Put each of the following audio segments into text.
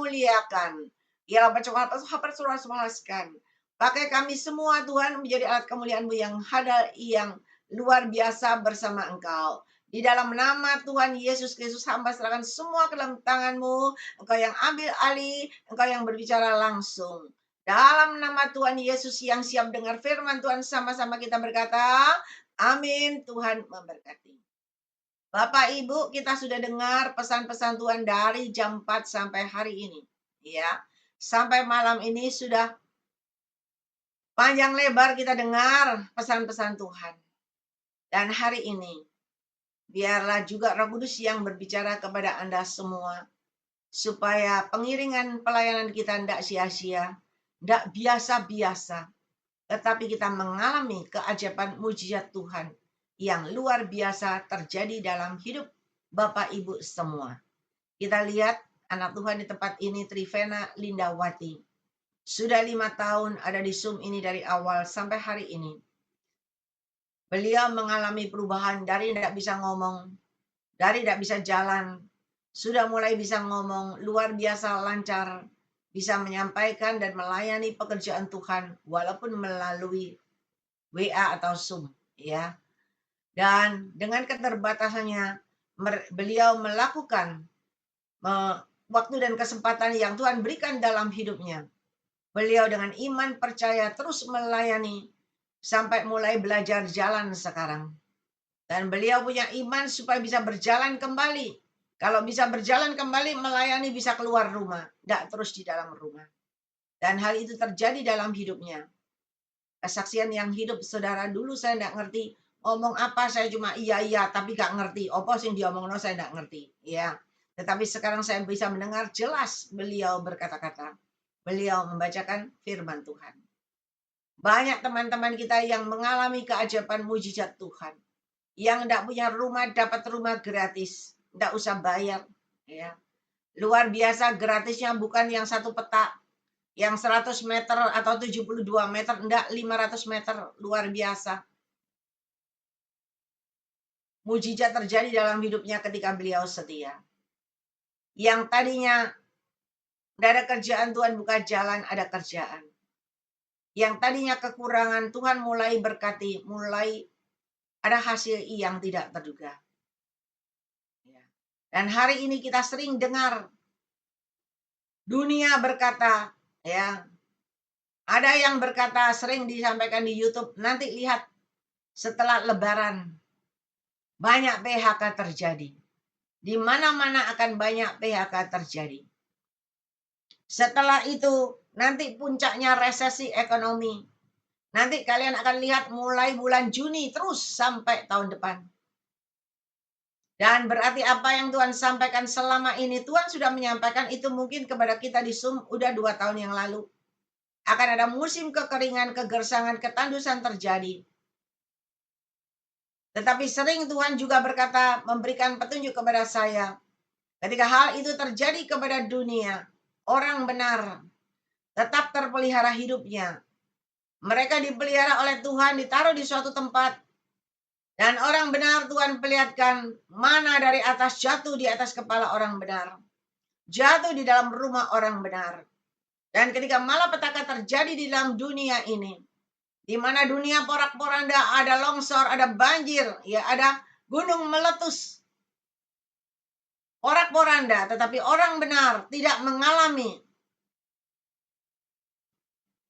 muliakan. Ialah persoalan-persoalan. Pakai kami semua Tuhan menjadi alat kemuliaan-Mu yang luar biasa bersama Engkau. Di dalam nama Tuhan Yesus Kristus, hamba serahkan semua ke dalam tangan-Mu. Engkau yang ambil alih, Engkau yang berbicara langsung. Dalam nama Tuhan Yesus yang siap dengar firman Tuhan, sama-sama kita berkata, amin. Tuhan memberkati. Bapak Ibu, kita sudah dengar pesan-pesan Tuhan dari jam 4 sampai hari ini. Ya, sampai malam ini sudah panjang lebar kita dengar pesan-pesan Tuhan. Dan hari ini, biarlah juga Roh Kudus yang berbicara kepada Anda semua, supaya pengiringan pelayanan kita tidak sia-sia, tidak biasa-biasa, tetapi kita mengalami keajaiban mujizat Tuhan yang luar biasa terjadi dalam hidup Bapak Ibu semua. Kita lihat anak Tuhan di tempat ini, Trivena Lindawati. Sudah 5 tahun ada di Zoom ini dari awal sampai hari ini. Beliau mengalami perubahan dari tidak bisa ngomong, dari tidak bisa jalan, sudah mulai bisa ngomong, luar biasa lancar, bisa menyampaikan dan melayani pekerjaan Tuhan walaupun melalui WA atau Zoom, ya. Dan dengan keterbatasannya, beliau melakukan waktu dan kesempatan yang Tuhan berikan dalam hidupnya. Beliau dengan iman percaya terus melayani sampai mulai belajar jalan sekarang. Dan beliau punya iman supaya bisa berjalan kembali. Kalau bisa berjalan kembali, melayani bisa keluar rumah, tidak terus di dalam rumah. Dan hal itu terjadi dalam hidupnya. Kesaksian yang hidup, saudara, dulu saya tidak ngerti ngomong apa, saya cuma iya, tapi gak ngerti. Apa sih yang diomong, saya tidak ngerti. Ya, tetapi sekarang saya bisa mendengar jelas beliau berkata-kata. Beliau membacakan firman Tuhan. Banyak teman-teman kita yang mengalami keajaiban mujizat Tuhan. Yang tidak punya rumah dapat rumah gratis. Tidak usah bayar. Ya. Luar biasa gratisnya, bukan yang 1 petak. Yang 100 meter atau 72 meter. Enggak, 500 meter. Luar biasa. Mujizat terjadi dalam hidupnya ketika beliau setia. Yang tadinya tidak ada kerjaan, Tuhan buka jalan, ada kerjaan. Yang tadinya kekurangan, Tuhan mulai berkati, mulai ada hasil yang tidak terduga. Dan hari ini kita sering dengar dunia berkata, ya, ada yang berkata, sering disampaikan di YouTube, nanti lihat setelah Lebaran banyak PHK terjadi. Di mana-mana akan banyak PHK terjadi. Setelah itu nanti puncaknya resesi ekonomi. Nanti kalian akan lihat mulai bulan Juni terus sampai tahun depan. Dan berarti apa yang Tuhan sampaikan selama ini, Tuhan sudah menyampaikan itu mungkin kepada kita di Zoom udah 2 tahun yang lalu. Akan ada musim kekeringan, kegersangan, ketandusan terjadi. Tetapi sering Tuhan juga berkata, memberikan petunjuk kepada saya. Ketika hal itu terjadi kepada dunia, orang benar tetap terpelihara hidupnya. Mereka dipelihara oleh Tuhan, ditaruh di suatu tempat. Dan orang benar Tuhan perlihatkan mana dari atas jatuh di atas kepala orang benar. Jatuh di dalam rumah orang benar. Dan ketika malapetaka terjadi di dalam dunia ini, di mana dunia porak-poranda, ada longsor, ada banjir, ya ada gunung meletus. Porak-poranda, tetapi orang benar tidak mengalami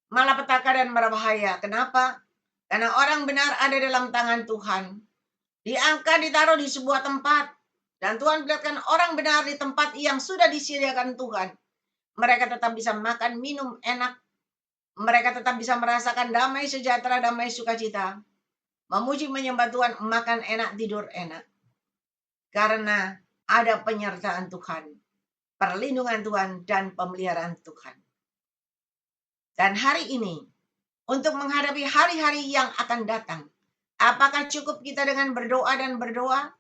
malapetaka dan berbahaya. Kenapa? Karena orang benar ada dalam tangan Tuhan. Diangkat, ditaruh di sebuah tempat. Dan Tuhan perlihatkan orang benar di tempat yang sudah disediakan Tuhan. Mereka tetap bisa makan, minum enak. Mereka tetap bisa merasakan damai sejahtera, damai sukacita. Memuji, menyembah Tuhan, makan enak, tidur enak. Karena ada penyertaan Tuhan, perlindungan Tuhan, dan pemeliharaan Tuhan. Dan hari ini, untuk menghadapi hari-hari yang akan datang, apakah cukup kita dengan berdoa dan berdoa?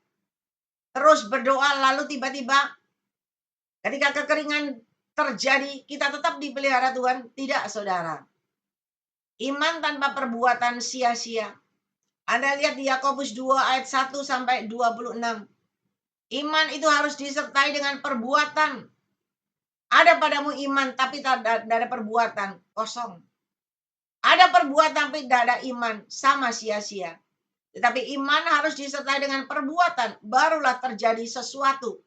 Terus berdoa lalu tiba-tiba ketika kekeringan terjadi, kita tetap dipelihara Tuhan? Tidak, saudara. Iman tanpa perbuatan sia-sia. Anda lihat di Yakobus 2 ayat 1 sampai 26. Iman itu harus disertai dengan perbuatan. Ada padamu iman tapi tidak ada perbuatan, kosong. Ada perbuatan tapi tidak ada iman, sama sia-sia. Tetapi iman harus disertai dengan perbuatan, barulah terjadi sesuatu.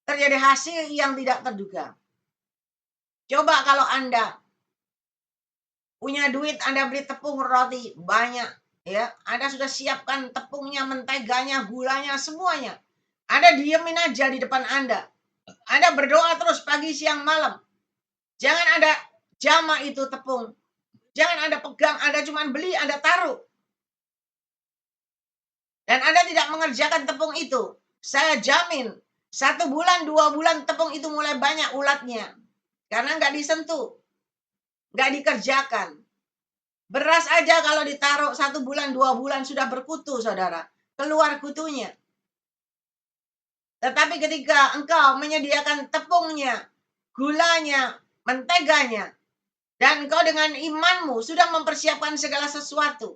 Terjadi hasil yang tidak terduga. Coba kalau Anda punya duit, Anda beli tepung roti banyak, ya. Anda sudah siapkan tepungnya, menteganya, gulanya, semuanya. Anda diemin aja di depan Anda. Anda berdoa terus pagi, siang, malam. Jangan Anda jama itu tepung. Jangan Anda pegang, Anda cuma beli, Anda taruh. Dan Anda tidak mengerjakan tepung itu. Saya jamin, 1 bulan, 2 bulan tepung itu mulai banyak ulatnya. Karena nggak disentuh. Nggak dikerjakan. Beras aja kalau ditaruh 1 bulan, 2 bulan sudah berkutu, saudara. Keluar kutunya. Tetapi ketika engkau menyediakan tepungnya, gulanya, menteganya, dan engkau dengan imanmu sudah mempersiapkan segala sesuatu.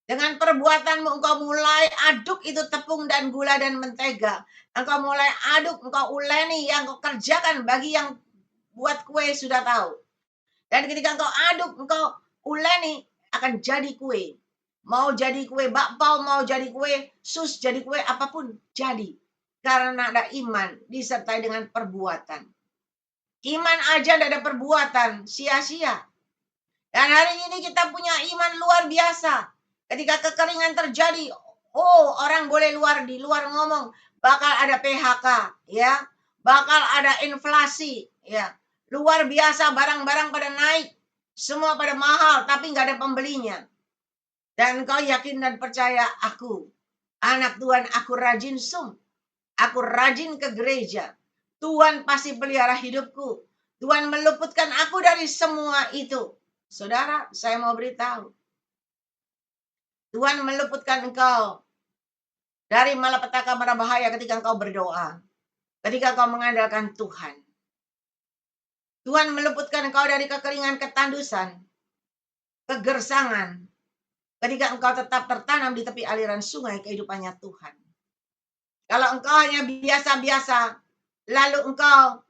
Dengan perbuatanmu engkau mulai aduk itu tepung dan gula dan mentega. Engkau mulai aduk, engkau uleni yang engkau kerjakan bagi yang buat kue sudah tahu. Dan ketika engkau aduk, engkau uleni, akan jadi kue. Mau jadi kue bakpao, mau jadi kue sus, jadi kue apapun, jadi. Karena ada iman disertai dengan perbuatan. Iman aja tidak ada perbuatan, sia-sia. Dan hari ini kita punya iman luar biasa. Ketika kekeringan terjadi, orang boleh di luar ngomong, bakal ada PHK, ya. Bakal ada inflasi, ya. Luar biasa, barang-barang pada naik. Semua pada mahal, tapi nggak ada pembelinya. Dan kau yakin dan percaya, aku, anak Tuhan, aku rajin Aku rajin ke gereja. Tuhan pasti pelihara hidupku. Tuhan meluputkan aku dari semua itu. Saudara, saya mau beritahu. Tuhan meluputkan engkau dari malapetaka mara bahaya ketika engkau berdoa. Ketika engkau mengandalkan Tuhan. Tuhan meluputkan engkau dari kekeringan, ketandusan, kegersangan. Ketika engkau tetap tertanam di tepi aliran sungai kehidupannya Tuhan. Kalau engkau hanya biasa-biasa, lalu engkau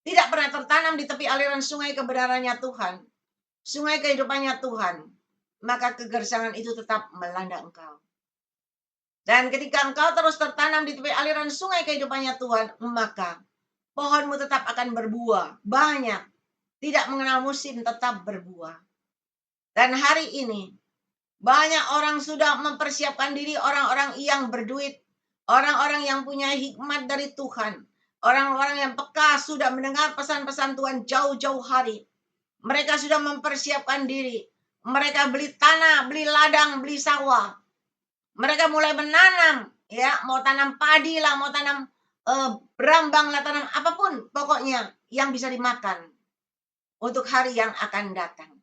tidak pernah tertanam di tepi aliran sungai kebenarannya Tuhan, sungai kehidupannya Tuhan, maka kegersangan itu tetap melanda engkau. Dan ketika engkau terus tertanam di tepi aliran sungai kehidupannya Tuhan, maka pohonmu tetap akan berbuah, banyak. Tidak mengenal musim, tetap berbuah. Dan hari ini, banyak orang sudah mempersiapkan diri, orang-orang yang berduit, orang-orang yang punya hikmat dari Tuhan, orang-orang yang peka sudah mendengar pesan-pesan Tuhan jauh-jauh hari. Mereka sudah mempersiapkan diri. Mereka beli tanah, beli ladang, beli sawah. Mereka mulai menanam, ya, mau tanam padi lah, mau tanam berambang lah, tanam apapun pokoknya yang bisa dimakan untuk hari yang akan datang.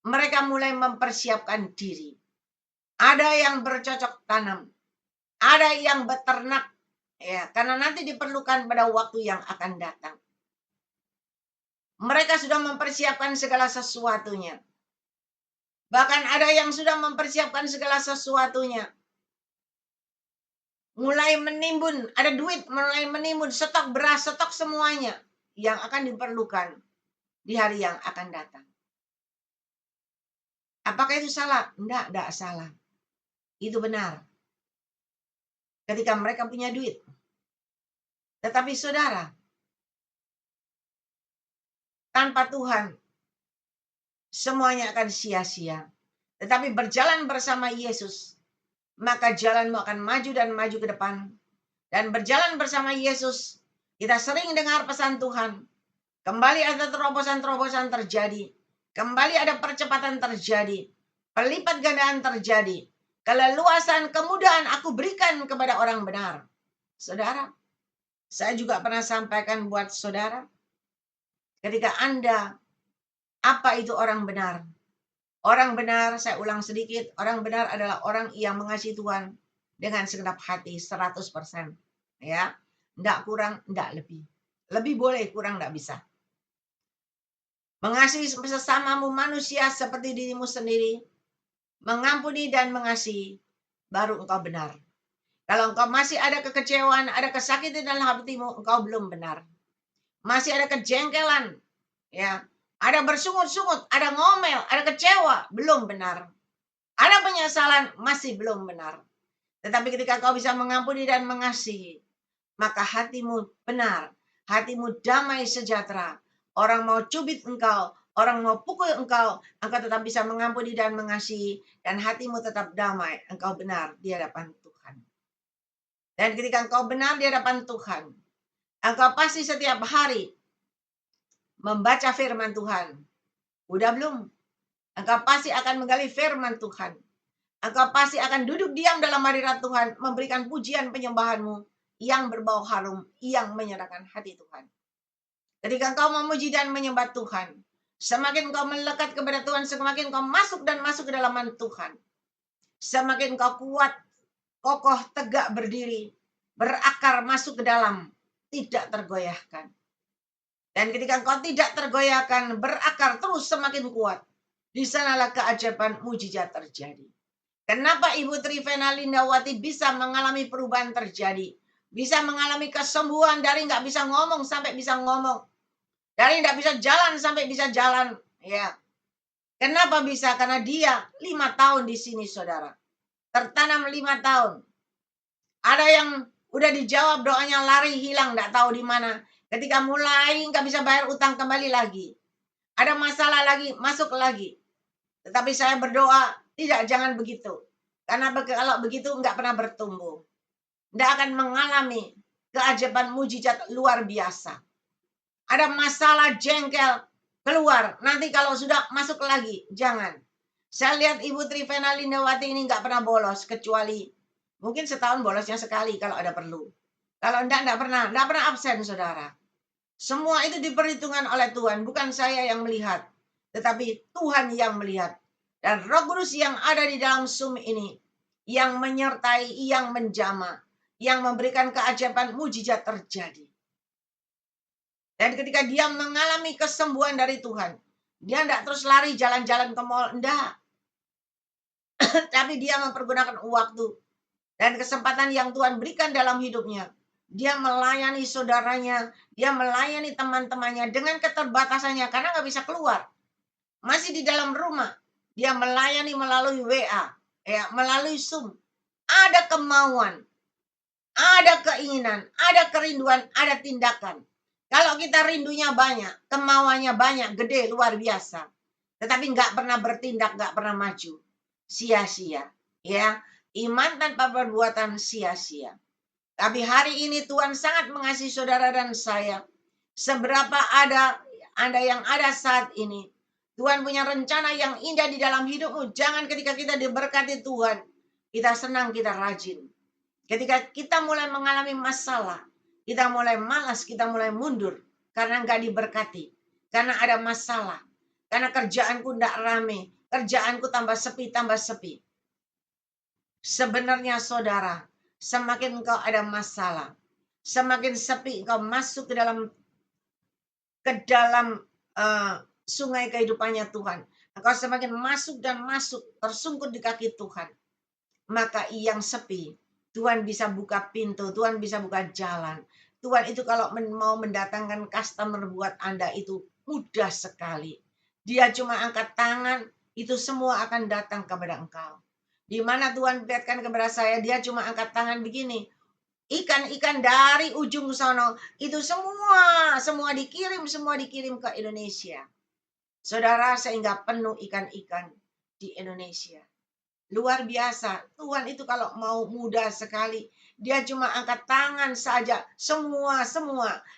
Mereka mulai mempersiapkan diri. Ada yang bercocok tanam, ada yang beternak, ya, karena nanti diperlukan pada waktu yang akan datang. Mereka sudah mempersiapkan segala sesuatunya. Bahkan ada yang sudah mempersiapkan segala sesuatunya. Mulai menimbun, ada duit, mulai menimbun, stok beras, stok semuanya yang akan diperlukan di hari yang akan datang. Apakah itu salah? Tidak salah. Itu benar. Ketika mereka punya duit. Tetapi saudara, tanpa Tuhan, semuanya akan sia-sia. Tetapi berjalan bersama Yesus, maka jalanmu akan maju dan maju ke depan. Dan berjalan bersama Yesus, kita sering dengar pesan Tuhan. Kembali ada terobosan-terobosan terjadi. Kembali ada percepatan terjadi. Pelipat gandaan terjadi. Keleluasan, kemudahan aku berikan kepada orang benar. Saudara, saya juga pernah sampaikan buat saudara. Ketika Anda, apa itu orang benar? Orang benar, saya ulang sedikit, orang benar adalah orang yang mengasihi Tuhan dengan segenap hati 100%. Ya, enggak kurang, enggak lebih. Lebih boleh, kurang enggak bisa. Mengasihi sesamamu manusia seperti dirimu sendiri. Mengampuni dan mengasihi, baru engkau benar. Kalau engkau masih ada kekecewaan, ada kesakitan dalam hatimu, engkau belum benar. masih ada kejengkelan, ya, ada bersungut-sungut, ada ngomel, ada kecewa, belum benar. Ada penyesalan, masih belum benar. Tetapi ketika kau bisa mengampuni dan mengasihi, maka hatimu benar, hatimu damai sejahtera. Orang mau cubit engkau, orang mau pukul engkau tetap bisa mengampuni dan mengasihi, dan hatimu tetap damai, engkau benar di hadapan Tuhan. Dan ketika engkau benar di hadapan Tuhan, engkau pasti setiap hari membaca firman Tuhan. Udah belum? Engkau pasti akan menggali firman Tuhan. Engkau pasti akan duduk diam dalam hadirat Tuhan, memberikan pujian penyembahanmu yang berbau harum, yang menyenangkan hati Tuhan. Ketika engkau memuji dan menyembah Tuhan, semakin engkau melekat kepada Tuhan, semakin engkau masuk dan masuk ke dalam Tuhan. Semakin engkau kuat, kokoh, tegak berdiri, berakar masuk ke dalam, tidak tergoyahkan. Dan ketika engkau tidak tergoyahkan, berakar terus semakin kuat, di sanalah keajaiban mujizat terjadi. Kenapa Ibu Trivena Lindawati bisa mengalami perubahan terjadi? Bisa mengalami kesembuhan dari nggak bisa ngomong sampai bisa ngomong. Dari nggak bisa jalan sampai bisa jalan. Ya. Kenapa bisa? Karena dia 5 tahun di sini, saudara. Tertanam 5 tahun. Ada yang udah dijawab doanya, lari hilang, nggak tahu di mana. Ketika mulai nggak bisa bayar utang, kembali lagi. Ada masalah lagi, masuk lagi. Tetapi saya berdoa, tidak, jangan begitu. Karena kalau begitu nggak pernah bertumbuh. Nggak akan mengalami keajaiban mujizat luar biasa. Ada masalah jengkel, keluar. Nanti kalau sudah masuk lagi, jangan. Saya lihat Ibu Trivena Lindawati ini nggak pernah bolos, kecuali mungkin setahun bolosnya sekali kalau ada perlu. Kalau enggak pernah absen, saudara. Semua itu diperhitungkan oleh Tuhan, bukan saya yang melihat, tetapi Tuhan yang melihat. Dan Roh Kudus yang ada di dalam Zoom ini, yang menyertai, yang menjamah, yang memberikan keajaiban mujizat terjadi. Dan ketika dia mengalami kesembuhan dari Tuhan, dia tidak terus lari jalan-jalan ke mall, enggak. Tapi dia mempergunakan waktu dan kesempatan yang Tuhan berikan dalam hidupnya. Dia melayani saudaranya, dia melayani teman-temannya dengan keterbatasannya karena nggak bisa keluar. Masih di dalam rumah, dia melayani melalui WA, ya, melalui Zoom. Ada kemauan, ada keinginan, ada kerinduan, ada tindakan. Kalau kita rindunya banyak, kemauannya banyak, gede, luar biasa. Tetapi nggak pernah bertindak, nggak pernah maju. Sia-sia. Ya, iman tanpa perbuatan sia-sia. Tapi hari ini Tuhan sangat mengasihi saudara dan saya. Seberapa ada Anda yang ada saat ini, Tuhan punya rencana yang indah di dalam hidupmu. Jangan ketika kita diberkati Tuhan, kita senang, kita rajin. Ketika kita mulai mengalami masalah, kita mulai malas, kita mulai mundur. Karena nggak diberkati. Karena ada masalah. Karena kerjaanku nggak rame. Kerjaanku tambah sepi. Sebenarnya saudara, semakin engkau ada masalah, semakin sepi engkau masuk ke dalam sungai kehidupannya Tuhan. Engkau semakin masuk dan masuk, tersungkur di kaki Tuhan. Maka yang sepi, Tuhan bisa buka pintu, Tuhan bisa buka jalan. Tuhan itu kalau mau mendatangkan customer buat Anda itu mudah sekali. Dia cuma angkat tangan, itu semua akan datang kepada engkau. Di mana Tuhan perlihatkan kepada saya, dia cuma angkat tangan begini. Ikan-ikan dari ujung sana, itu semua dikirim ke Indonesia. Saudara, sehingga penuh ikan-ikan di Indonesia. Luar biasa. Tuhan itu kalau mau mudah sekali. Dia cuma angkat tangan saja. Semua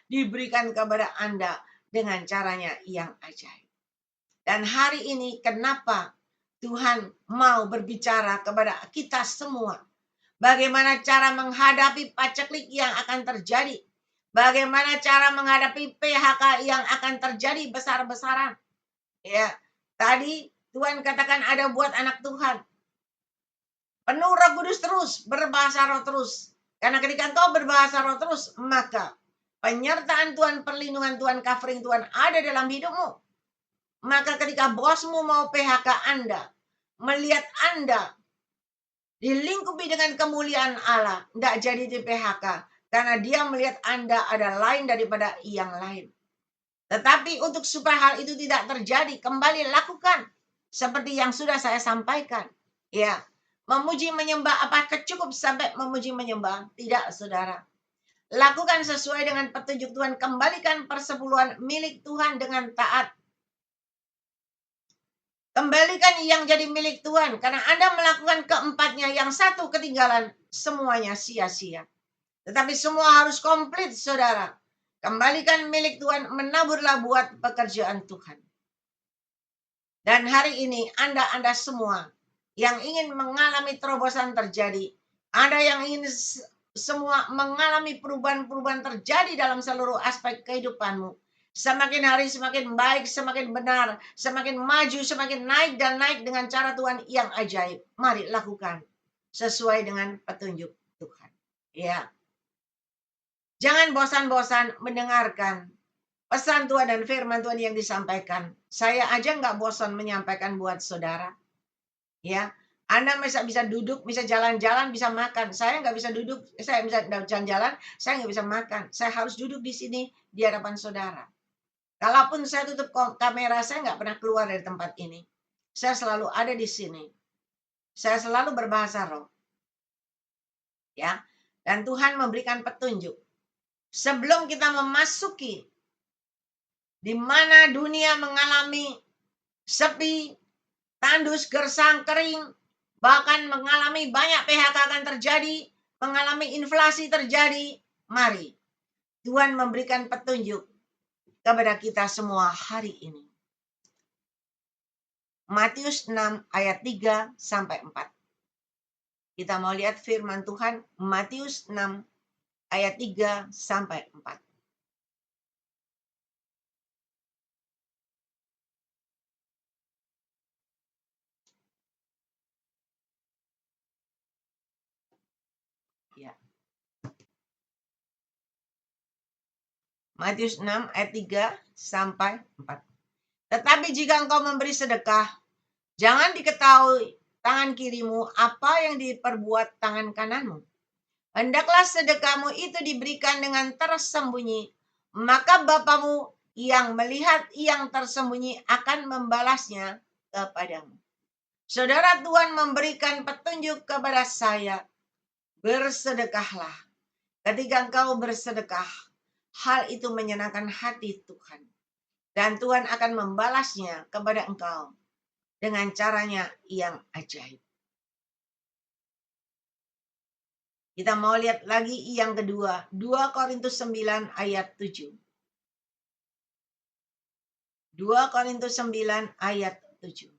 diberikan kepada Anda dengan caranya yang ajaib. Dan hari ini kenapa Tuhan mau berbicara kepada kita semua. Bagaimana cara menghadapi paceklik yang akan terjadi. Bagaimana cara menghadapi PHK yang akan terjadi besar-besaran. Ya, tadi Tuhan katakan ada buat anak Tuhan. Penuh Roh Kudus terus, berbahasa roh terus. Karena ketika engkau berbahasa roh terus, maka penyertaan Tuhan, perlindungan Tuhan, covering Tuhan ada dalam hidupmu. Maka ketika bosmu mau PHK Anda, melihat Anda dilingkupi dengan kemuliaan Allah, tidak jadi di PHK. karena dia melihat Anda ada lain daripada yang lain. Tetapi untuk supaya hal itu tidak terjadi, kembali lakukan seperti yang sudah saya sampaikan. Ya, memuji menyembah, apakah cukup sampai memuji menyembah? Tidak, saudara. Lakukan sesuai dengan petunjuk Tuhan. Kembalikan persepuluhan milik Tuhan dengan taat. Kembalikan yang jadi milik Tuhan. Karena Anda melakukan keempatnya, yang satu ketinggalan, semuanya sia-sia. Tetapi semua harus komplit, saudara. Kembalikan milik Tuhan, menaburlah buat pekerjaan Tuhan. Dan hari ini Anda semua yang ingin mengalami terobosan terjadi, Anda yang ingin semua mengalami perubahan-perubahan terjadi dalam seluruh aspek kehidupanmu. Semakin hari semakin baik, semakin benar, semakin maju, semakin naik dan naik dengan cara Tuhan yang ajaib. Mari lakukan sesuai dengan petunjuk Tuhan. Ya. Jangan bosan-bosan mendengarkan pesan Tuhan dan firman Tuhan yang disampaikan. Saya aja nggak bosan menyampaikan buat saudara. Ya, Anda bisa duduk, bisa jalan-jalan, bisa makan. Saya nggak bisa duduk, saya bisa jalan-jalan, saya nggak bisa makan. Saya harus duduk di sini di hadapan saudara. Kalaupun saya tutup kamera, saya nggak pernah keluar dari tempat ini. Saya selalu ada di sini. Saya selalu berbahasa roh. Ya, dan Tuhan memberikan petunjuk. Sebelum kita memasuki di mana dunia mengalami sepi, tandus, gersang, kering, bahkan mengalami banyak PHK akan terjadi, mengalami inflasi terjadi. Mari Tuhan memberikan petunjuk kepada kita semua hari ini. Matius 6 ayat 3 sampai 4. Kita mau lihat firman Tuhan, Matius 6 ayat 3 sampai 4. Ya. Matius 6 ayat 3 sampai 4. Tetapi jika engkau memberi sedekah, jangan diketahui tangan kirimu apa yang diperbuat tangan kananmu. Hendaklah sedekahmu itu diberikan dengan tersembunyi, maka Bapamu yang melihat yang tersembunyi akan membalasnya kepadamu. Saudara, Tuhan memberikan petunjuk kepada saya, bersedekahlah. Ketika engkau bersedekah, hal itu menyenangkan hati Tuhan. Dan Tuhan akan membalasnya kepada engkau dengan caranya yang ajaib. Kita mau lihat lagi yang kedua, 2 Korintus 9 ayat 7. 2 Korintus 9 ayat 7.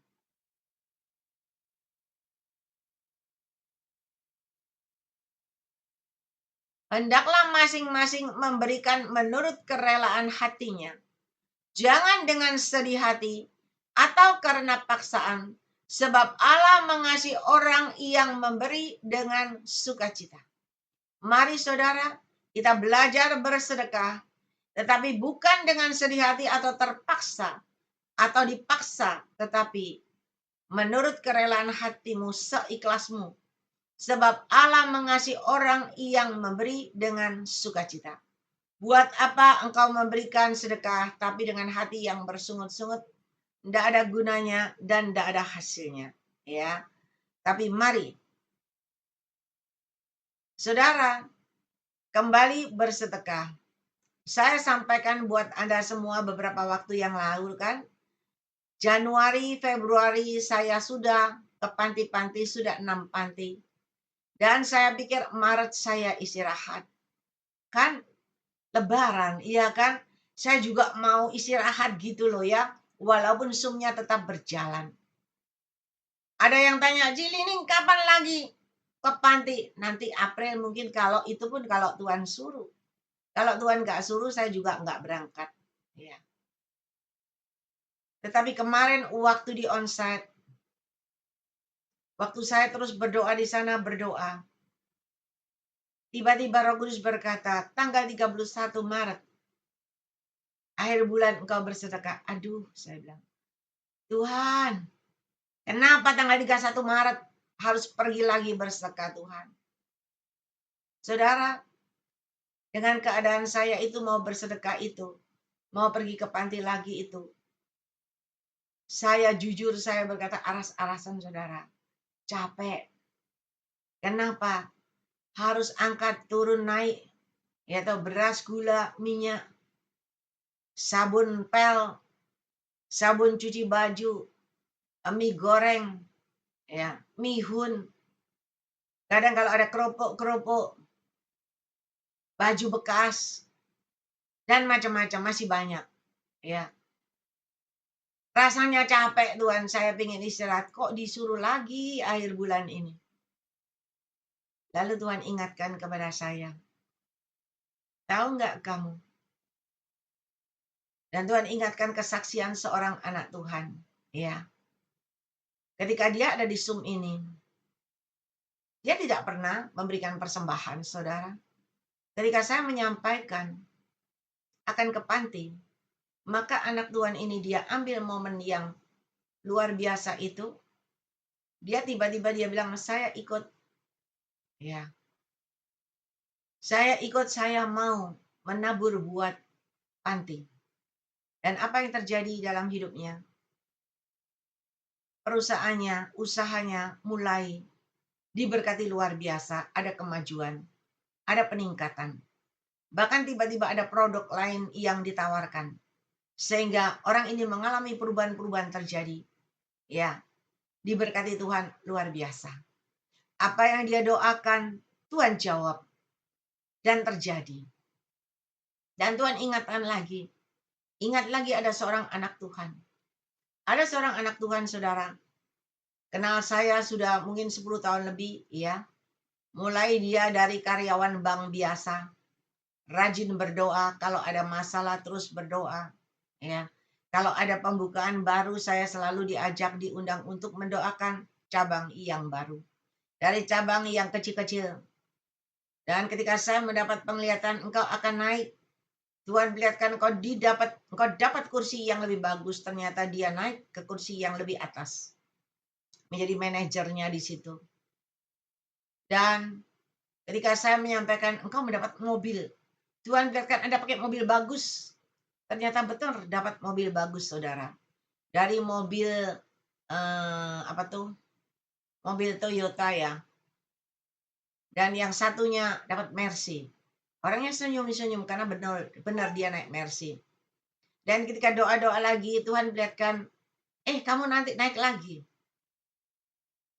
Hendaklah masing-masing memberikan menurut kerelaan hatinya. Jangan dengan sedih hati atau karena paksaan, sebab Allah mengasihi orang yang memberi dengan sukacita. Mari saudara, kita belajar bersedekah, tetapi bukan dengan sedih hati atau terpaksa atau dipaksa, tetapi menurut kerelaan hatimu, seikhlasmu. Sebab Allah mengasihi orang yang memberi dengan sukacita. Buat apa engkau memberikan sedekah tapi dengan hati yang bersungut-sungut? Tidak ada gunanya dan tidak ada hasilnya. Ya, tapi mari, saudara, kembali bersedekah. Saya sampaikan buat Anda semua beberapa waktu yang lalu kan. Januari, Februari saya sudah ke panti-panti, sudah 6 panti. Dan saya pikir Maret saya istirahat. Kan Lebaran, iya kan? Saya juga mau istirahat gitu loh ya. Walaupun Zoom-nya tetap berjalan. Ada yang tanya, Jilining kapan lagi ke panti? Nanti April mungkin, kalau itu pun kalau Tuhan suruh. Kalau Tuhan nggak suruh, saya juga nggak berangkat. Ya. Tetapi kemarin waktu di onsite, waktu saya terus berdoa di sana, berdoa. Tiba-tiba Roh Kudus berkata, tanggal 31 Maret, akhir bulan engkau bersedekah. Aduh, saya bilang, Tuhan, kenapa tanggal 31 Maret harus pergi lagi bersedekah Tuhan? Saudara, Dengan keadaan saya itu mau bersedekah itu, mau pergi ke panti lagi itu. Saya jujur, saya berkata aras-arasan saudara. Capek. Kenapa? Harus angkat turun naik. Ya tahu beras, gula, minyak, sabun pel, sabun cuci baju, mie goreng, ya, mihun. Kadang kalau ada keropok-keropok, baju bekas, dan macam-macam masih banyak. Ya, rasanya capek Tuhan, saya ingin istirahat. Kok disuruh lagi akhir bulan ini? Lalu Tuhan ingatkan kepada saya, tahu nggak kamu? Dan Tuhan ingatkan kesaksian seorang anak Tuhan. Ya, ketika dia ada di Zoom ini, dia tidak pernah memberikan persembahan, saudara. Ketika saya menyampaikan akan ke panti, maka anak Tuhan ini dia ambil momen yang luar biasa itu. Dia tiba-tiba dia bilang, saya ikut. Ya, saya ikut, saya mau menabur buat panti. Dan apa yang terjadi dalam hidupnya? Perusahaannya, usahanya mulai diberkati luar biasa, ada kemajuan, ada peningkatan. Bahkan tiba-tiba ada produk lain yang ditawarkan. Sehingga orang ini mengalami perubahan-perubahan terjadi. Ya, diberkati Tuhan luar biasa. Apa yang dia doakan, Tuhan jawab. Dan terjadi. Dan Tuhan ingatkan lagi. Ingat lagi ada seorang anak Tuhan. Ada seorang anak Tuhan, saudara. Kenal saya sudah mungkin 10 tahun lebih, ya. Mulai dia dari karyawan bank biasa. Rajin berdoa, kalau ada masalah terus berdoa, ya. Kalau ada pembukaan baru, saya selalu diajak, diundang untuk mendoakan cabang yang baru. Dari cabang yang kecil-kecil. Dan ketika saya mendapat penglihatan, engkau akan naik. Tuhan perlihatkan engkau dapat kursi yang lebih bagus. Ternyata dia naik ke kursi yang lebih atas. Menjadi manajernya di situ. Dan ketika saya menyampaikan, engkau mendapat mobil. Tuhan perlihatkan Anda pakai mobil bagus. Ternyata betul dapat mobil bagus, saudara. Dari mobil mobil Toyota, ya. Dan yang satunya dapat Mercy. Orangnya senyum-senyum karena benar dia naik Mercy. Dan ketika doa-doa lagi, Tuhan perlihatkan, kamu nanti naik lagi.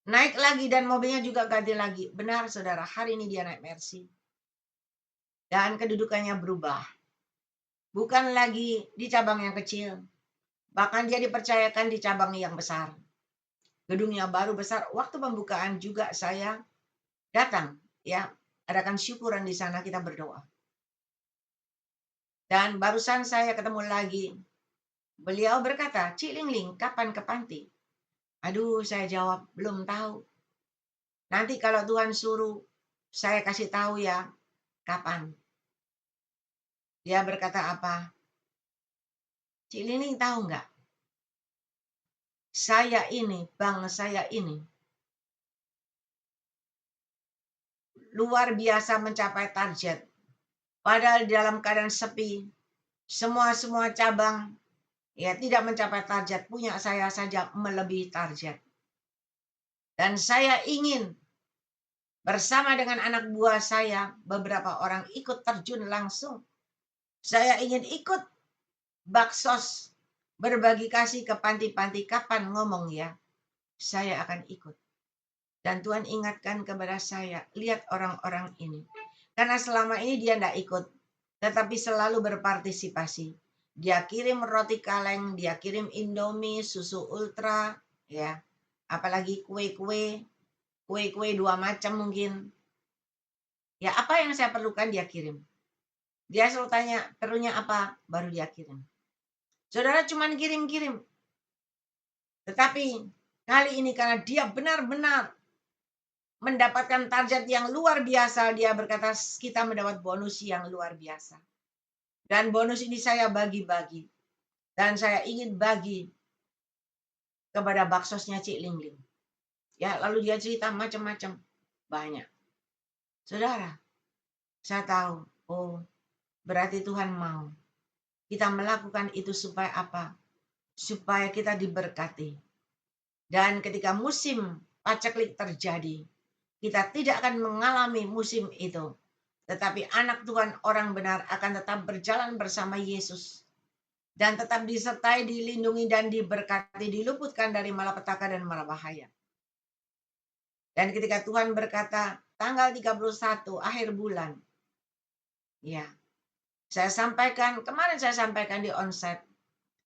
Naik lagi dan mobilnya juga ganti lagi. Benar, saudara, hari ini dia naik Mercy. Dan kedudukannya berubah. Bukan lagi di cabang yang kecil. Bahkan dia dipercayakan di cabang yang besar. Gedungnya baru besar. Waktu pembukaan juga saya datang, ya, adakan syukuran di sana, kita berdoa. Dan barusan saya ketemu lagi. Beliau berkata, Cik Lingling, kapan ke panti? Aduh, saya jawab, belum tahu. Nanti kalau Tuhan suruh, saya kasih tahu ya, kapan. Dia berkata apa? Cik Lingling tahu nggak? Bank saya ini, luar biasa mencapai target. Padahal dalam keadaan sepi, semua cabang ya tidak mencapai target. Punya saya saja melebihi target. Dan saya ingin bersama dengan anak buah saya, beberapa orang ikut terjun langsung. Saya ingin ikut baksos, berbagi kasih ke panti-panti. Kapan ngomong ya, saya akan ikut. Dan Tuhan ingatkan kepada saya, lihat orang-orang ini. Karena selama ini dia tidak ikut, tetapi selalu berpartisipasi. Dia kirim roti kaleng, dia kirim Indomie, susu ultra, ya, apalagi kue-kue 2 macam mungkin. Ya, apa yang saya perlukan dia kirim. Dia selalu tanya, perlunya apa? Baru dia kirim. Saudara cuma kirim-kirim. Tetapi kali ini karena dia benar-benar mendapatkan target yang luar biasa, dia berkata kita mendapat bonus yang luar biasa. Dan bonus ini saya bagi-bagi. Dan saya ingin bagi kepada baksosnya Cik Lingling. Ya, lalu dia cerita macam-macam. Banyak. Saudara, saya tahu Oh, berarti Tuhan mau kita melakukan itu supaya apa? Supaya kita diberkati. Dan ketika musim paceklik terjadi, kita tidak akan mengalami musim itu. Tetapi anak Tuhan orang benar akan tetap berjalan bersama Yesus. Dan tetap disertai, dilindungi, dan diberkati, diluputkan dari malapetaka dan malabahaya. Dan ketika Tuhan berkata, tanggal 31 akhir bulan, ya, kemarin saya sampaikan di onsite,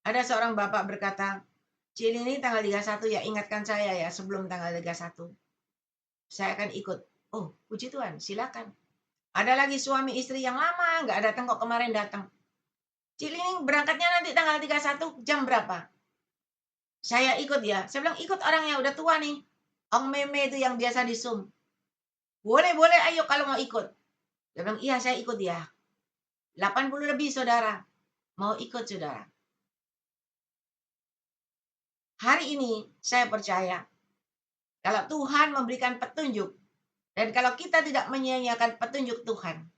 ada seorang bapak berkata, Cil ini tanggal 31 ya, ingatkan saya ya sebelum tanggal 31. Saya akan ikut. Oh, puji Tuhan, silakan. Ada lagi suami istri yang lama, nggak datang kok kemarin datang. Cil ini berangkatnya nanti tanggal 31 jam berapa? Saya ikut ya. Saya bilang ikut orang yang udah tua nih. Ong Meme itu yang biasa di Zoom. Boleh, boleh, ayo kalau mau ikut. Dia bilang, iya saya ikut ya. 80 lebih saudara. Mau ikut saudara. Hari ini saya percaya. Kalau Tuhan memberikan petunjuk. Dan kalau kita tidak menyia-nyiakan petunjuk Tuhan.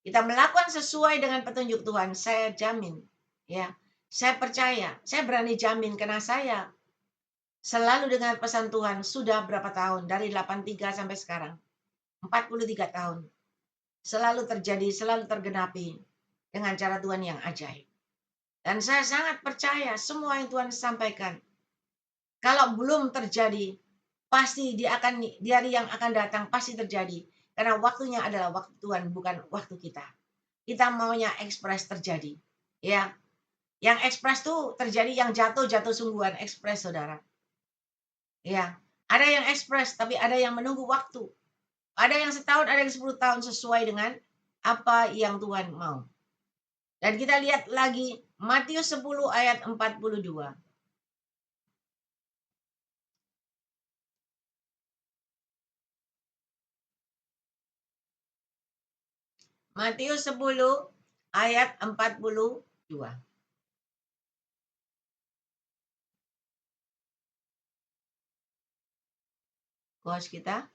Kita melakukan sesuai dengan petunjuk Tuhan. Saya jamin. Ya, saya percaya. Saya berani jamin karena saya selalu dengar pesan Tuhan sudah berapa tahun. Dari 83 sampai sekarang. 43 tahun. Selalu terjadi, selalu tergenapi dengan cara Tuhan yang ajaib. Dan saya sangat percaya semua yang Tuhan sampaikan. Kalau belum terjadi, pasti di hari yang akan datang pasti terjadi. Karena waktunya adalah waktu Tuhan, bukan waktu kita. Kita maunya ekspres terjadi. Ya, yang ekspres tuh terjadi, yang jatuh sungguhan ekspres, saudara. Ya, ada yang ekspres, tapi ada yang menunggu waktu. Ada yang setahun, ada yang 10 tahun sesuai dengan apa yang Tuhan mau. Dan kita lihat lagi Matius 10 ayat 42. Matius 10 ayat 42. Kos kita?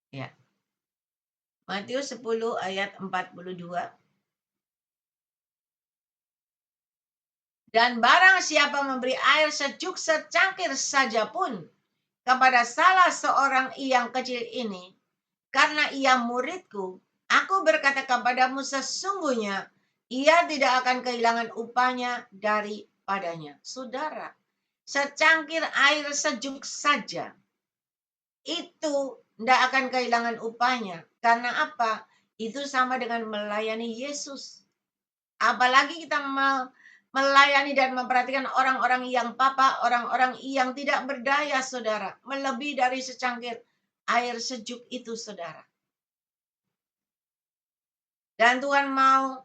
Ya. Matius 10 ayat 42. Dan barang siapa memberi air sejuk secangkir saja pun kepada salah seorang yang kecil ini, karena ia muridku, aku berkata kepadamu sesungguhnya, ia tidak akan kehilangan upahnya daripadanya. Saudara, secangkir air sejuk saja, itu tidak akan kehilangan upahnya. Karena apa? Itu sama dengan melayani Yesus. Apalagi kita melayani dan memperhatikan orang-orang yang papa, orang-orang yang tidak berdaya, saudara. Melebihi dari secangkir air sejuk itu, saudara. Dan Tuhan mau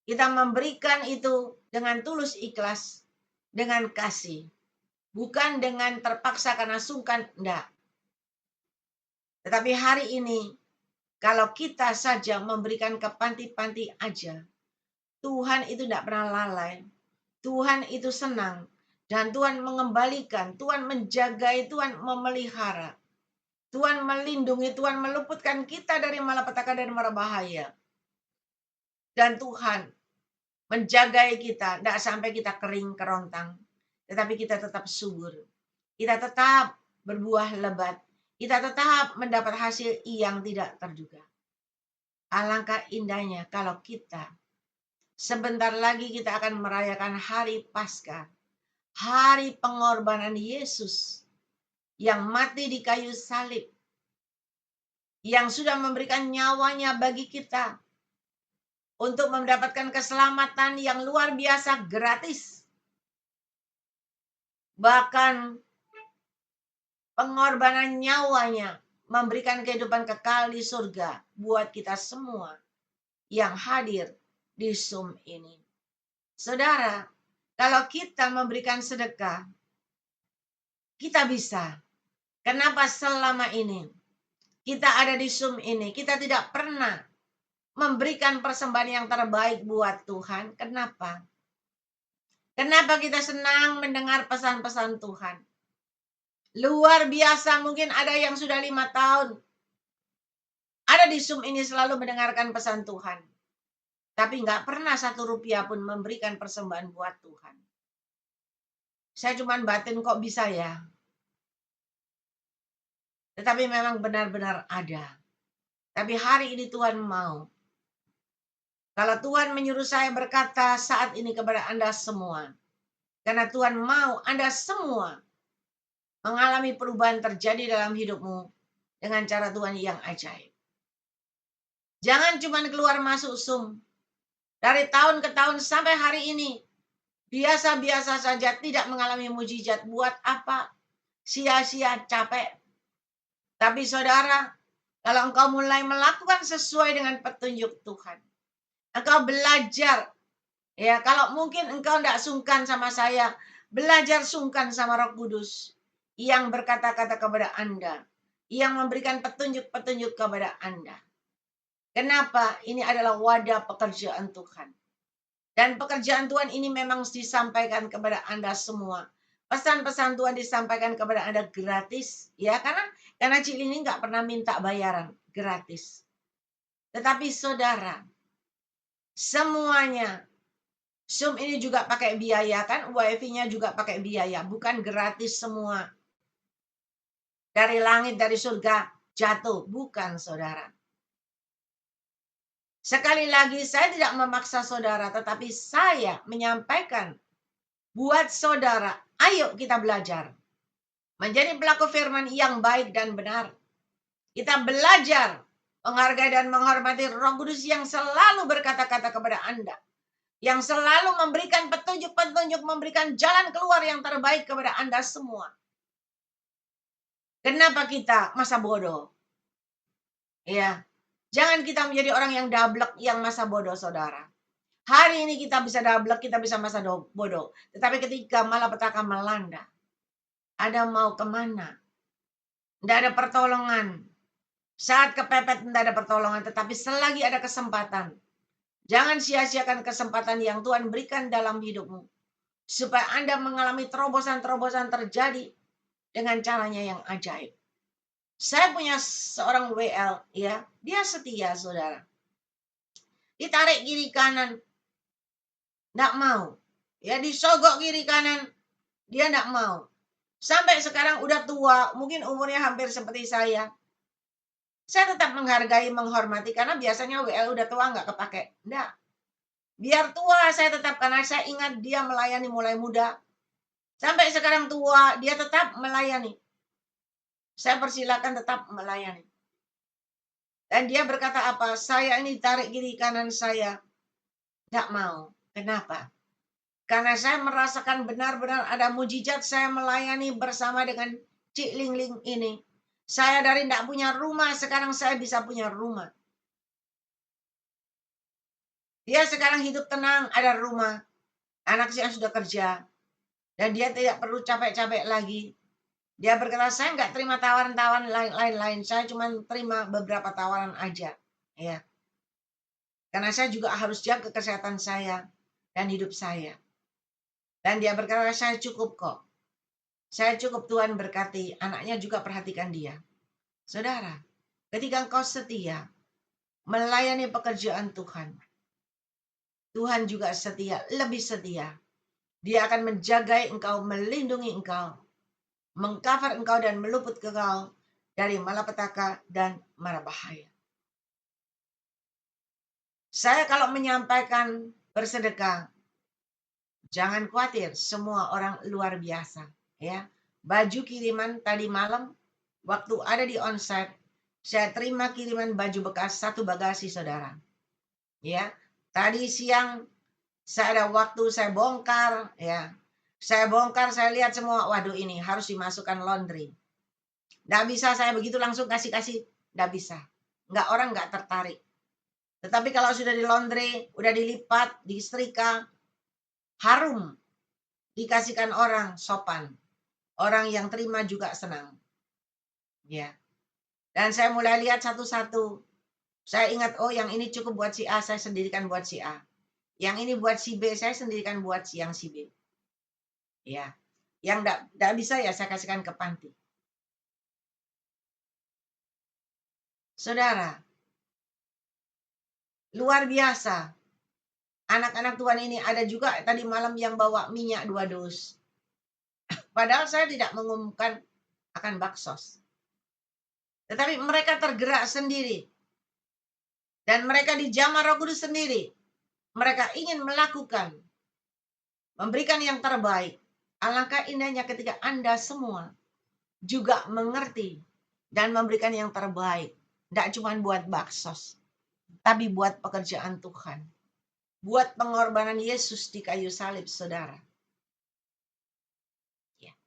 kita memberikan itu dengan tulus ikhlas, dengan kasih. Bukan dengan terpaksa karena sungkan, enggak. Tetapi hari ini, kalau kita saja memberikan ke panti-panti aja, Tuhan itu tidak pernah lalai. Tuhan itu senang. Dan Tuhan mengembalikan, Tuhan menjaga, Tuhan memelihara. Tuhan melindungi, Tuhan meluputkan kita dari malapetaka dan mara bahaya. Dan Tuhan menjaga kita, tidak sampai kita kering kerontang. Tetapi kita tetap subur. Kita tetap berbuah lebat. Kita tetap mendapat hasil yang tidak terduga. Alangkah indahnya kalau kita sebentar lagi kita akan merayakan hari Paskah. Hari pengorbanan Yesus yang mati di kayu salib. Yang sudah memberikan nyawanya bagi kita. Untuk mendapatkan keselamatan yang luar biasa gratis. Bahkan pengorbanan nyawanya memberikan kehidupan kekal di surga buat kita semua yang hadir di Zoom ini. Saudara, kalau kita memberikan sedekah, kita bisa. Kenapa selama ini kita ada di Zoom ini, kita tidak pernah memberikan persembahan yang terbaik buat Tuhan? Kenapa? Kenapa kita senang mendengar pesan-pesan Tuhan? Luar biasa, mungkin ada yang sudah 5 tahun. Ada ada di Zoom ini selalu mendengarkan pesan Tuhan, tapi nggak pernah 1 rupiah pun memberikan persembahan buat Tuhan. Saya cuman batin kok bisa ya. Tetapi memang benar-benar ada. Tapi hari ini Tuhan mau. Kalau Tuhan menyuruh saya berkata saat ini kepada Anda semua. Karena Tuhan mau Anda semua mengalami perubahan terjadi dalam hidupmu dengan cara Tuhan yang ajaib. Jangan cuma keluar masuk Zoom. Dari tahun ke tahun sampai hari ini. Biasa-biasa saja tidak mengalami mujizat. Buat apa? Sia-sia capek. Tapi saudara, kalau engkau mulai melakukan sesuai dengan petunjuk Tuhan. Engkau belajar. Ya, kalau mungkin engkau tidak sungkan sama saya. Belajar sungkan sama Roh Kudus. Yang berkata-kata kepada Anda. Yang memberikan petunjuk-petunjuk kepada Anda. Kenapa? Ini adalah wadah pekerjaan Tuhan. Dan pekerjaan Tuhan ini memang disampaikan kepada Anda semua. Pesan-pesan Tuhan disampaikan kepada Anda gratis. Ya, karena Cik ini nggak pernah minta bayaran. Gratis. Tetapi saudara, semuanya. Zoom ini juga pakai biaya kan? WiFi-nya juga pakai biaya. Bukan gratis semua. Dari langit, dari surga jatuh. Bukan saudara. Sekali lagi saya tidak memaksa saudara, tetapi saya menyampaikan buat saudara, ayo kita belajar. Menjadi pelaku firman yang baik dan benar. Kita belajar menghargai dan menghormati Roh Kudus yang selalu berkata-kata kepada Anda. Yang selalu memberikan petunjuk-petunjuk, memberikan jalan keluar yang terbaik kepada Anda semua. Kenapa kita masa bodoh? Ya, jangan kita menjadi orang yang dablek, yang masa bodoh, saudara. Hari ini kita bisa dablek, kita bisa masa bodoh. Tetapi ketika malapetaka melanda, Anda mau kemana? Tidak ada pertolongan. Saat kepepet tidak ada pertolongan. Tetapi selagi ada kesempatan, jangan sia-siakan kesempatan yang Tuhan berikan dalam hidupmu. Supaya Anda mengalami terobosan-terobosan terjadi dengan caranya yang ajaib. Saya punya seorang WL, ya, dia setia, saudara. Ditarik kiri kanan, tidak mau. Ya, disogok kiri kanan, dia tidak mau. Sampai sekarang udah tua, mungkin umurnya hampir seperti saya. Saya tetap menghargai, menghormati, karena biasanya WL udah tua nggak kepake. Nggak. Biar tua saya tetap, karena saya ingat dia melayani mulai muda. Sampai sekarang tua, dia tetap melayani. Saya persilakan tetap melayani. Dan dia berkata apa? Saya ini tarik kiri kanan saya. Nggak mau. Kenapa? Karena saya merasakan benar-benar ada mujizat saya melayani bersama dengan Cik Ling Ling ini. Saya dari tidak punya rumah, sekarang saya bisa punya rumah. Dia sekarang hidup tenang, ada rumah. Anak saya sudah kerja. Dan dia tidak perlu capek-capek lagi. Dia berkata, saya nggak terima tawaran-tawaran lain-lain. Saya cuma terima beberapa tawaran aja. Ya. Karena saya juga harus jaga kesehatan saya dan hidup saya. Dan dia berkata, saya cukup kok. Saya cukup, Tuhan berkati. Anaknya juga perhatikan dia. Saudara, ketika engkau setia melayani pekerjaan Tuhan, Tuhan juga setia, lebih setia. Dia akan menjaga engkau, melindungi engkau, mengcover engkau dan meluput engkau dari malapetaka dan mara bahaya. Saya kalau menyampaikan bersedekah, jangan khawatir, semua orang luar biasa. Ya, baju kiriman tadi malam, waktu ada di onsite, saya terima kiriman baju bekas 1 bagasi, saudara. Ya, tadi siang saya ada waktu, saya bongkar, ya. Saya bongkar, saya lihat semua, waduh ini harus dimasukkan laundry. Nggak bisa saya begitu langsung kasih-kasih, nggak bisa. Orang nggak tertarik. Tetapi kalau sudah di laundry, udah dilipat, disetrika, harum, dikasihkan orang, sopan. Orang yang terima juga senang. Ya. Dan saya mulai lihat satu-satu. Saya ingat, oh yang ini cukup buat si A, saya sendirikan buat si A. Yang ini buat si B, saya sendirikan buat si B. Ya. Yang enggak bisa ya saya kasihkan ke panti. Saudara, Luar biasa. Anak-anak Tuhan ini ada juga tadi malam yang bawa minyak 2 dus. Padahal saya tidak mengumumkan akan baksos. Tetapi mereka tergerak sendiri. Dan mereka dijamah Roh Kudus sendiri. Mereka ingin melakukan, memberikan yang terbaik. Alangkah indahnya ketika Anda semua juga mengerti dan memberikan yang terbaik. Tidak cuma buat baksos, tapi buat pekerjaan Tuhan. Buat pengorbanan Yesus di kayu salib, saudara. Ya.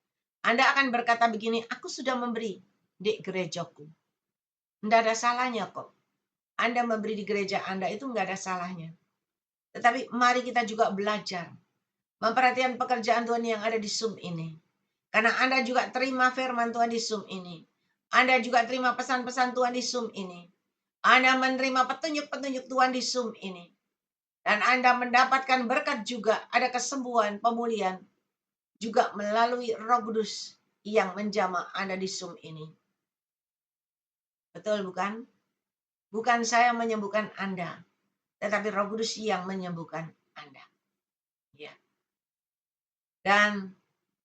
Anda akan berkata begini, aku sudah memberi di gerejaku. Tidak ada salahnya kok. Anda memberi di gereja Anda itu nggak ada salahnya. Tetapi mari kita juga belajar. Memperhatikan pekerjaan Tuhan yang ada di Zoom ini. Karena Anda juga terima firman Tuhan di Zoom ini. Anda juga terima pesan-pesan Tuhan di Zoom ini. Anda menerima petunjuk-petunjuk Tuhan di Zoom ini. Dan Anda mendapatkan berkat juga, ada kesembuhan, pemulihan. Juga melalui Roh Kudus yang menjamah Anda di Zoom ini. Betul bukan? Bukan saya menyembuhkan Anda, tetapi Roh Kudus yang menyembuhkan Anda. Ya. Dan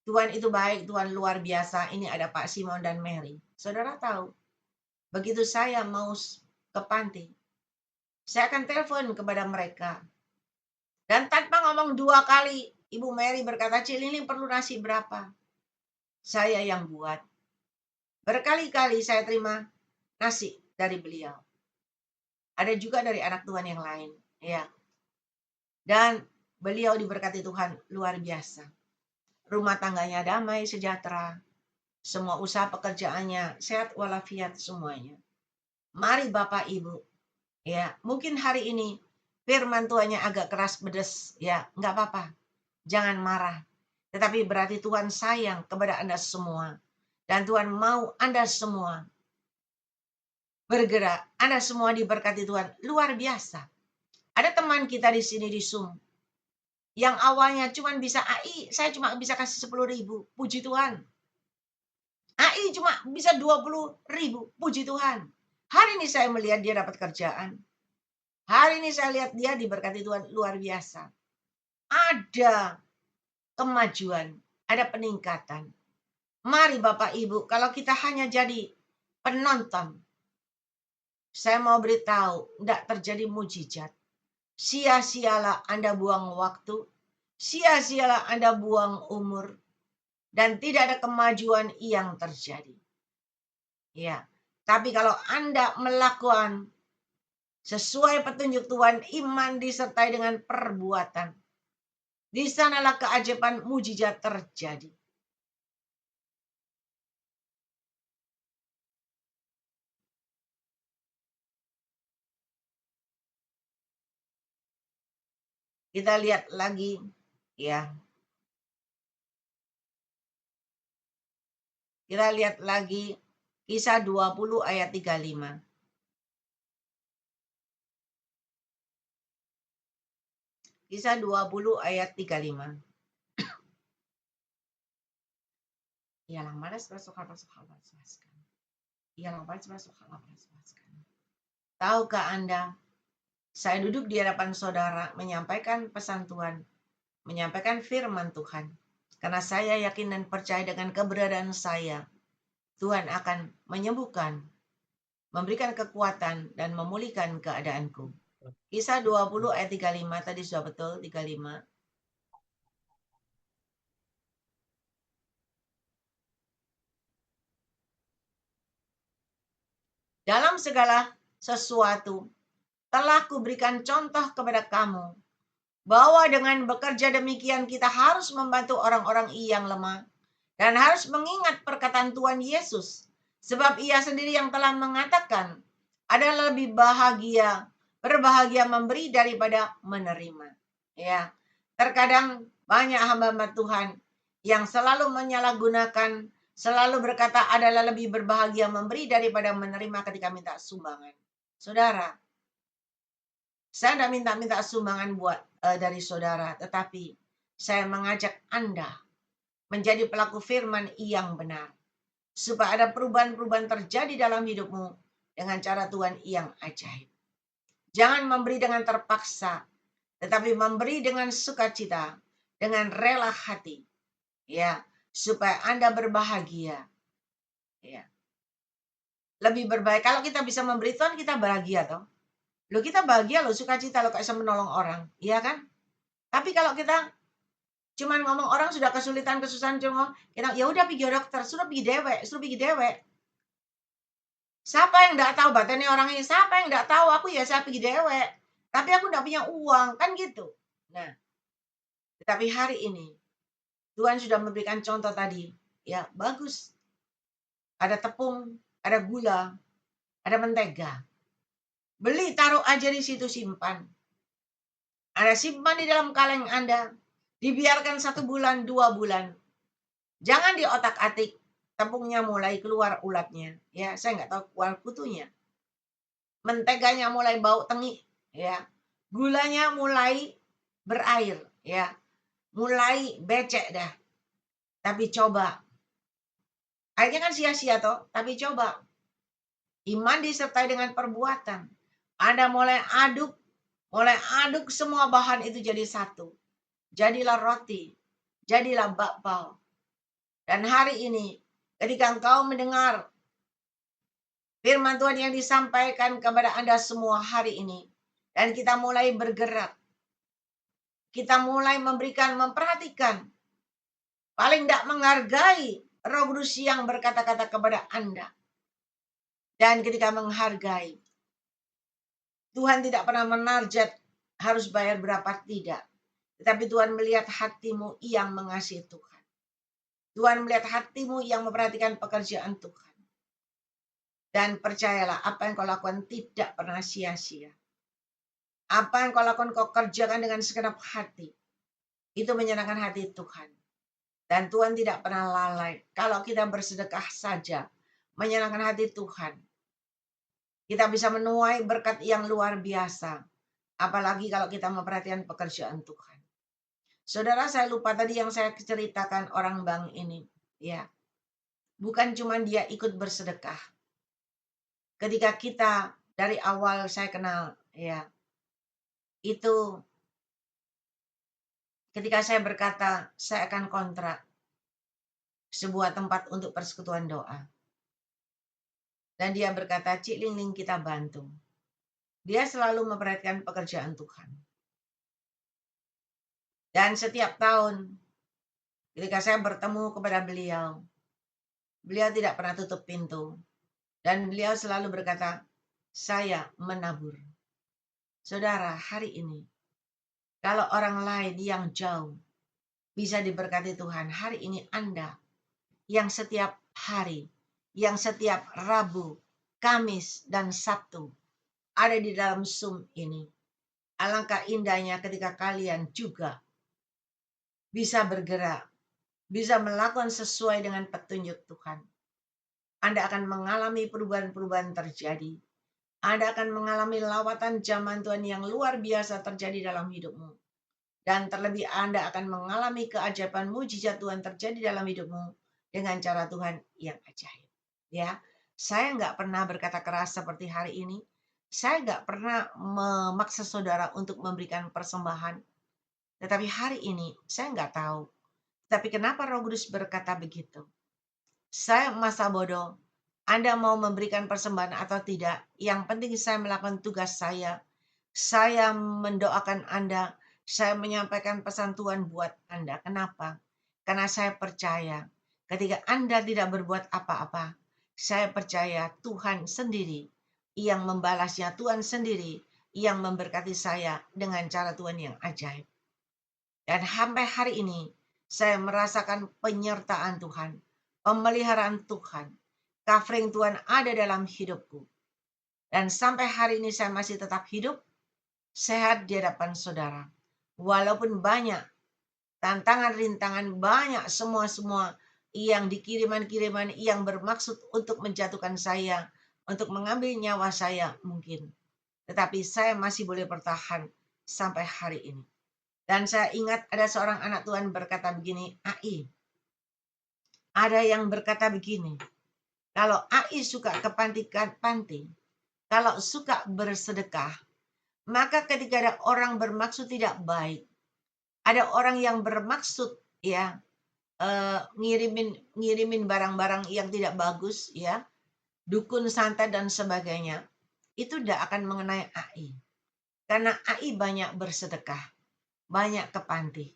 Tuhan itu baik, Tuhan luar biasa. Ini ada Pak Simon dan Mary. Saudara tahu, begitu saya mau ke panti, saya akan telepon kepada mereka. Dan tanpa ngomong 2 kali, Ibu Mary berkata, Cililin perlu nasi berapa? Saya yang buat. Berkali-kali saya terima nasi dari beliau. Ada juga dari anak Tuhan yang lain. Ya. Dan beliau diberkati Tuhan luar biasa. Rumah tangganya damai, sejahtera. Semua usaha pekerjaannya sehat walafiat semuanya. Mari Bapak Ibu. Ya, mungkin hari ini firman Tuhannya agak keras pedas. Ya, enggak apa-apa. Jangan marah. Tetapi berarti Tuhan sayang kepada Anda semua. Dan Tuhan mau Anda semua bergerak. Anda semua diberkati Tuhan. Luar biasa. Ada teman kita di sini di Zoom. Yang awalnya cuma bisa AI, saya cuma bisa kasih 10.000. Puji Tuhan. AI cuma bisa 20.000. Puji Tuhan. Hari ini saya melihat dia dapat kerjaan. Hari ini saya lihat dia diberkati Tuhan luar biasa. Ada kemajuan, ada peningkatan. Mari Bapak Ibu, kalau kita hanya jadi penonton, saya mau beritahu, tidak terjadi mujizat. Sia-sialah Anda buang waktu, sia-sialah Anda buang umur, dan tidak ada kemajuan yang terjadi. Ya, tapi kalau Anda melakukan sesuai petunjuk Tuhan, iman disertai dengan perbuatan, di sanalah keajaiban mujizat terjadi. Kita lihat lagi, ya. Kita lihat lagi Kisah 20 ayat 35. Kisah 20 ayat 35. Ialah malas masuk lepaskan. Ialah malas masuk lepaskan. Tahukah Anda, saya duduk di hadapan saudara menyampaikan pesan Tuhan, menyampaikan firman Tuhan. Karena saya yakin dan percaya dengan keberadaan saya, Tuhan akan menyembuhkan, memberikan kekuatan, dan memulihkan keadaanku. Kisah 20 ayat 35, tadi sudah betul, 35. Dalam segala sesuatu, telah kuberikan contoh kepada kamu, bahwa dengan bekerja demikian kita harus membantu orang-orang yang lemah, dan harus mengingat perkataan Tuhan Yesus, sebab ia sendiri yang telah mengatakan, adalah lebih berbahagia memberi daripada menerima. Ya, terkadang banyak hamba-hamba Tuhan yang selalu menyalahgunakan, selalu berkata adalah lebih berbahagia memberi daripada menerima ketika minta sumbangan. Saudara, saya tidak minta sumbangan dari saudara, tetapi saya mengajak Anda menjadi pelaku firman yang benar, supaya ada perubahan-perubahan terjadi dalam hidupmu dengan cara Tuhan yang ajaib. Jangan memberi dengan terpaksa, tetapi memberi dengan sukacita, dengan rela hati, ya, supaya Anda berbahagia, ya. Lebih berbaik kalau kita bisa memberi Tuhan, kita bahagia toh. Lo kita bahagia lo, sukacita lo kayak bisa menolong orang, iya kan? Tapi kalau kita cuman ngomong orang sudah kesulitan, kesusahan, cuma kita ya udah pergi dokter, suruh pergi dewek, suruh pergi dewek. Siapa yang enggak tahu batinnya orang ini? Siapa yang enggak tahu? Aku ya saya pergi dewek. Tapi aku enggak punya uang, kan gitu. Nah, tetapi hari ini Tuhan sudah memberikan contoh tadi. Ya, bagus. Ada tepung, ada gula, ada mentega. Beli, taruh aja di situ, simpan. Anda simpan di dalam kaleng Anda. Dibiarkan 1 bulan, 2 bulan. Jangan diotak-atik. Tepungnya mulai keluar ulatnya. Ya, saya nggak tahu keluar kutunya. Menteganya mulai bau tengi. Ya, gulanya mulai berair. Ya, mulai becek dah. Tapi coba. Akhirnya kan sia-sia toh. Tapi coba. Iman disertai dengan perbuatan. Anda mulai aduk semua bahan itu jadi satu. Jadilah roti. Jadilah bakpao. Dan hari ini, ketika engkau mendengar firman Tuhan yang disampaikan kepada Anda semua hari ini, dan kita mulai bergerak, kita mulai memperhatikan, paling tidak menghargai Roh Kudus yang berkata-kata kepada Anda. Dan ketika menghargai, Tuhan tidak pernah menarget harus bayar berapa, tidak. Tetapi Tuhan melihat hatimu yang mengasihi Tuhan. Tuhan melihat hatimu yang memperhatikan pekerjaan Tuhan. Dan percayalah, apa yang kau lakukan tidak pernah sia-sia. Apa yang kau lakukan, kau kerjakan dengan segenap hati. Itu menyenangkan hati Tuhan. Dan Tuhan tidak pernah lalai. Kalau kita bersedekah saja, menyenangkan hati Tuhan. Kita bisa menuai berkat yang luar biasa. Apalagi kalau kita memperhatikan pekerjaan Tuhan. Saudara, saya lupa tadi yang saya ceritakan orang bank ini. Ya, bukan cuma dia ikut bersedekah. Ketika kita dari awal saya kenal, ya, itu ketika saya berkata saya akan kontrak sebuah tempat untuk persekutuan doa. Dan dia berkata, Cik Ling, kita bantu. Dia selalu memperhatikan pekerjaan Tuhan. Dan setiap tahun ketika saya bertemu kepada beliau tidak pernah tutup pintu. Dan beliau selalu berkata, saya menabur. Saudara, hari ini, kalau orang lain yang jauh bisa diberkati Tuhan, hari ini Anda yang setiap hari, yang setiap Rabu, Kamis, dan Sabtu ada di dalam Zoom ini. Alangkah indahnya ketika kalian juga bisa bergerak, bisa melakukan sesuai dengan petunjuk Tuhan. Anda akan mengalami perubahan-perubahan terjadi. Anda akan mengalami lawatan zaman Tuhan yang luar biasa terjadi dalam hidupmu. Dan terlebih Anda akan mengalami keajaiban mujizat Tuhan terjadi dalam hidupmu dengan cara Tuhan yang ajaib. Ya, saya nggak pernah berkata keras seperti hari ini. Saya nggak pernah memaksa saudara untuk memberikan persembahan. Tetapi hari ini saya nggak tahu. Tapi kenapa Roh Kudus berkata begitu? Saya masa bodoh. Anda mau memberikan persembahan atau tidak? Yang penting saya melakukan tugas saya. Saya mendoakan Anda. Saya menyampaikan pesan Tuhan buat Anda. Kenapa? Karena saya percaya ketika Anda tidak berbuat apa-apa, saya percaya Tuhan sendiri yang membalasnya, Tuhan sendiri yang memberkati saya dengan cara Tuhan yang ajaib. Dan sampai hari ini, saya merasakan penyertaan Tuhan, pemeliharaan Tuhan, covering Tuhan ada dalam hidupku. Dan sampai hari ini saya masih tetap hidup, sehat di hadapan saudara. Walaupun banyak tantangan, rintangan, banyak semua yang dikiriman-kiriman yang bermaksud untuk menjatuhkan saya, untuk mengambil nyawa saya mungkin. Tetapi saya masih boleh bertahan sampai hari ini. Dan saya ingat ada seorang anak Tuhan berkata begini, AI. Ada yang berkata begini, kalau AI suka ke panti, kalau suka bersedekah, Maka ketika ada orang bermaksud tidak baik, ada orang yang bermaksud ya ngirimin ngirimin barang-barang yang tidak bagus ya, dukun santet dan sebagainya, itu tidak akan mengenai AI. Karena AI banyak bersedekah, banyak ke panti.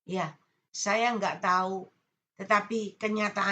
Ya, saya nggak tahu, tetapi kenyataan